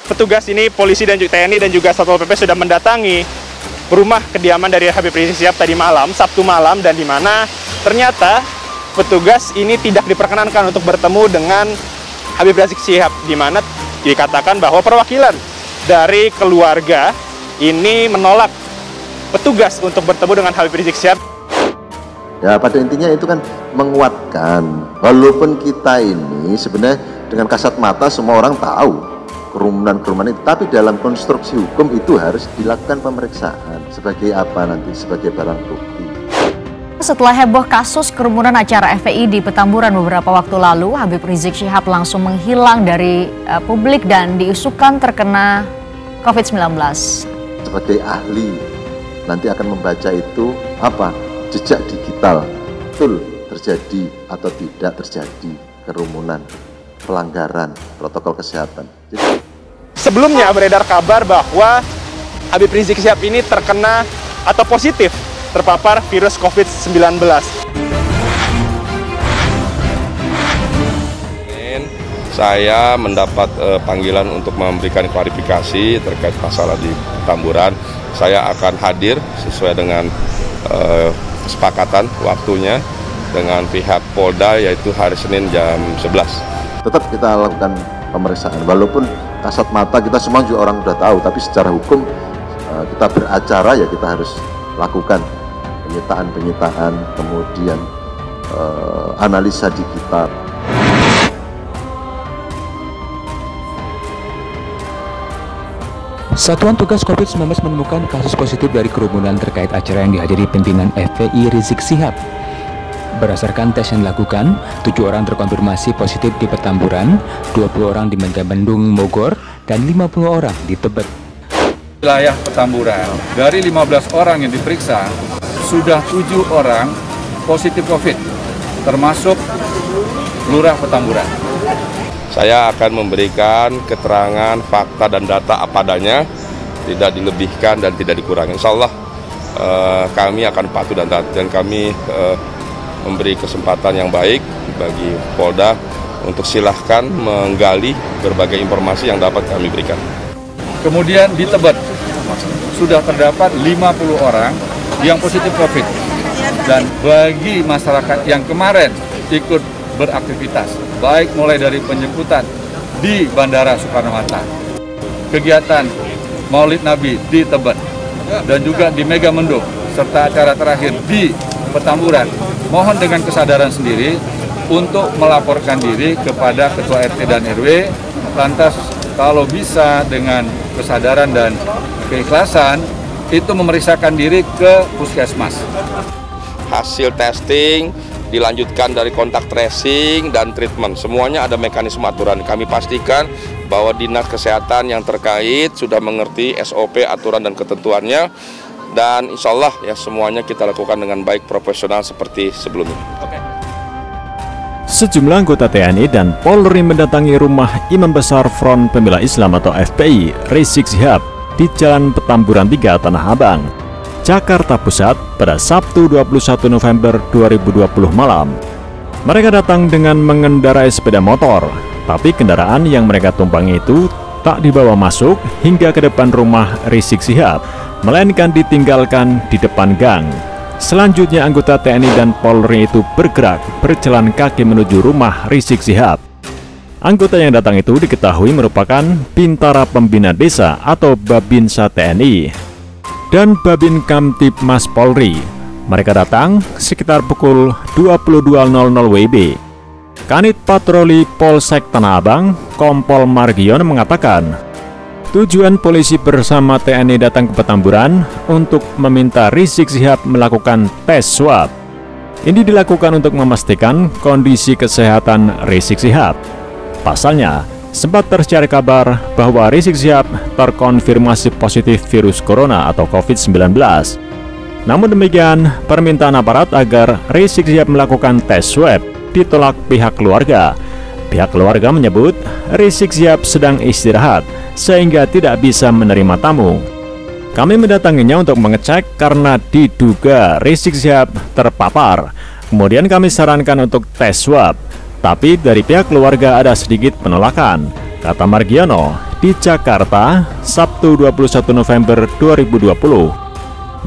Petugas ini, polisi dan juga TNI dan juga Satpol PP sudah mendatangi rumah kediaman dari Habib Rizik Syihab tadi malam, Sabtu malam, dan di mana ternyata petugas ini tidak diperkenankan untuk bertemu dengan Habib Rizik Syihab, di mana dikatakan bahwa perwakilan dari keluarga ini menolak petugas untuk bertemu dengan Habib Rizik Syihab. Ya, pada intinya itu kan menguatkan, walaupun kita ini sebenarnya dengan kasat mata semua orang tahu kerumunan-kerumunan itu, tapi dalam konstruksi hukum itu harus dilakukan pemeriksaan sebagai apa nanti, sebagai barang bukti. Setelah heboh kasus kerumunan acara FPI di Petamburan beberapa waktu lalu, Habib Rizik Syihab langsung menghilang dari publik dan diisukan terkena COVID-19. Sebagai ahli nanti akan membaca itu apa, jejak digital, betul terjadi atau tidak terjadi kerumunan, pelanggaran protokol kesehatan. Sebelumnya beredar kabar bahwa Habib Rizik Syihab ini terkena atau positif terpapar virus COVID-19. Saya mendapat panggilan untuk memberikan klarifikasi terkait masalah di Petamburan. Saya akan hadir sesuai dengan kesepakatan waktunya dengan pihak Polda, yaitu hari Senin jam 11. Tetap kita lakukan pemeriksaan, walaupun kasat mata kita semua juga orang sudah tahu, tapi secara hukum kita beracara ya kita harus lakukan penyitaan, kemudian analisa digital. Satuan Tugas COVID-19 menemukan kasus positif dari kerumunan terkait acara yang dihadiri pimpinan FPI Rizik Syihab. Berdasarkan tes yang dilakukan, 7 orang terkonfirmasi positif di Petamburan, 20 orang di Megamendung, Bogor, dan 50 orang di Tebet. Wilayah Petamburan, dari 15 orang yang diperiksa, sudah 7 orang positif COVID, termasuk Lurah Petamburan. Saya akan memberikan keterangan, fakta, dan data apa adanya, tidak dilebihkan dan tidak dikurangi. Insya Allah kami akan patuh dan taat, dan kami memberi kesempatan yang baik bagi Polda untuk silahkan menggali berbagai informasi yang dapat kami berikan. Kemudian di Tebet sudah terdapat 50 orang yang positif COVID. Dan bagi masyarakat yang kemarin ikut beraktivitas, baik mulai dari penjemputan di Bandara Soekarno-Hatta, kegiatan Maulid Nabi di Tebet, dan juga di Megamendung, serta acara terakhir di Petamburan, mohon dengan kesadaran sendiri untuk melaporkan diri kepada Ketua RT dan RW. Lantas kalau bisa dengan kesadaran dan keikhlasan, itu memeriksakan diri ke puskesmas. Hasil testing dilanjutkan dari kontak tracing dan treatment. Semuanya ada mekanisme aturan. Kami pastikan bahwa Dinas Kesehatan yang terkait sudah mengerti SOP, aturan, dan ketentuannya. Dan insya Allah ya semuanya kita lakukan dengan baik, profesional seperti sebelumnya. Sejumlah anggota TNI dan Polri mendatangi rumah Imam Besar Front Pembela Islam atau FPI Rizik Syihab di Jalan Petamburan 3, Tanah Abang, Jakarta Pusat pada Sabtu 21 November 2020 malam. Mereka datang dengan mengendarai sepeda motor, tapi kendaraan yang mereka tumpangi itu tak dibawa masuk hingga ke depan rumah Rizik Syihab, melainkan ditinggalkan di depan gang. Selanjutnya anggota TNI dan Polri itu bergerak berjalan kaki menuju rumah Rizik Syihab. Anggota yang datang itu diketahui merupakan Bintara Pembina Desa atau Babinsa TNI dan Babin Kamtibmas Polri. Mereka datang sekitar pukul 22.00 WIB. Kanit Patroli Polsek Tanah Abang, Kompol Margion mengatakan, tujuan polisi bersama TNI datang ke Petamburan untuk meminta Rizik Syihab melakukan tes swab. Ini dilakukan untuk memastikan kondisi kesehatan Rizik Syihab. Pasalnya, sempat tersiar kabar bahwa Rizik Syihab terkonfirmasi positif virus corona atau COVID-19. Namun demikian, permintaan aparat agar Rizik Syihab melakukan tes swab ditolak pihak keluarga. Pihak keluarga menyebut Rizik Syihab sedang istirahat sehingga tidak bisa menerima tamu. Kami mendatanginya untuk mengecek karena diduga Rizik Syihab terpapar. Kemudian kami sarankan untuk tes swab, tapi dari pihak keluarga ada sedikit penolakan, kata Margiono di Jakarta, Sabtu 21 November 2020.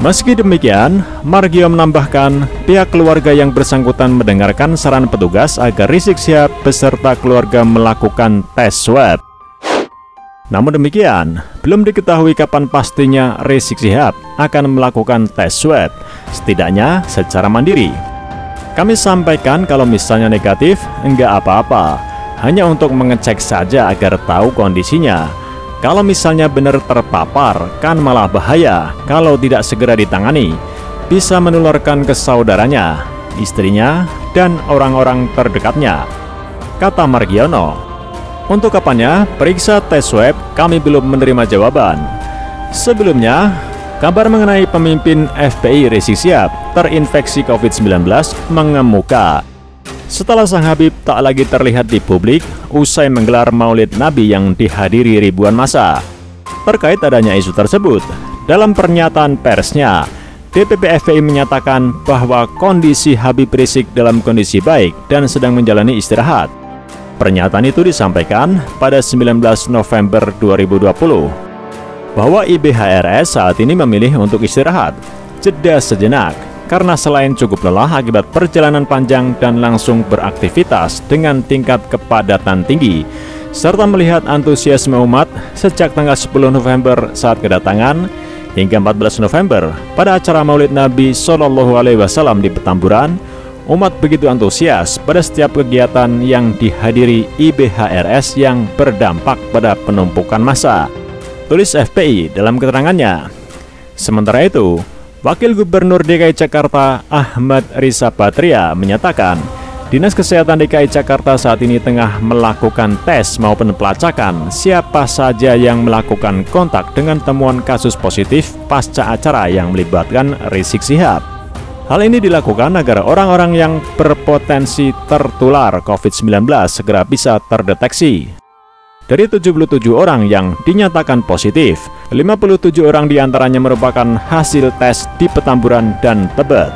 Meski demikian, Margio menambahkan pihak keluarga yang bersangkutan mendengarkan saran petugas agar Rizik Syihab beserta keluarga melakukan tes swab. Namun demikian, belum diketahui kapan pastinya Rizik Syihab akan melakukan tes swab, setidaknya secara mandiri. Kami sampaikan kalau misalnya negatif, enggak apa-apa, hanya untuk mengecek saja agar tahu kondisinya. Kalau misalnya benar terpapar, kan malah bahaya kalau tidak segera ditangani. Bisa menularkan ke saudaranya, istrinya, dan orang-orang terdekatnya, kata Margiono. Untuk kapannya periksa tes swab, kami belum menerima jawaban. Sebelumnya, kabar mengenai pemimpin FPI Rizik Syihab terinfeksi COVID-19 mengemuka setelah sang Habib tak lagi terlihat di publik usai menggelar Maulid Nabi yang dihadiri ribuan massa. Terkait adanya isu tersebut, dalam pernyataan persnya, DPP FPI menyatakan bahwa kondisi Habib Rizik dalam kondisi baik dan sedang menjalani istirahat. Pernyataan itu disampaikan pada 19 November 2020 bahwa IBHRS saat ini memilih untuk istirahat, jeda sejenak, karena selain cukup lelah akibat perjalanan panjang dan langsung beraktivitas dengan tingkat kepadatan tinggi, serta melihat antusiasme umat sejak tanggal 10 November saat kedatangan hingga 14 November pada acara Maulid Nabi SAW di Petamburan, umat begitu antusias pada setiap kegiatan yang dihadiri IBHRS yang berdampak pada penumpukan massa, tulis FPI dalam keterangannya. Sementara itu, Wakil Gubernur DKI Jakarta Ahmad Riza Patria menyatakan Dinas Kesehatan DKI Jakarta saat ini tengah melakukan tes maupun pelacakan siapa saja yang melakukan kontak dengan temuan kasus positif pasca acara yang melibatkan Rizik Syihab. Hal ini dilakukan agar orang-orang yang berpotensi tertular COVID-19 segera bisa terdeteksi. Dari 77 orang yang dinyatakan positif, 57 orang diantaranya merupakan hasil tes di Petamburan dan Tebet.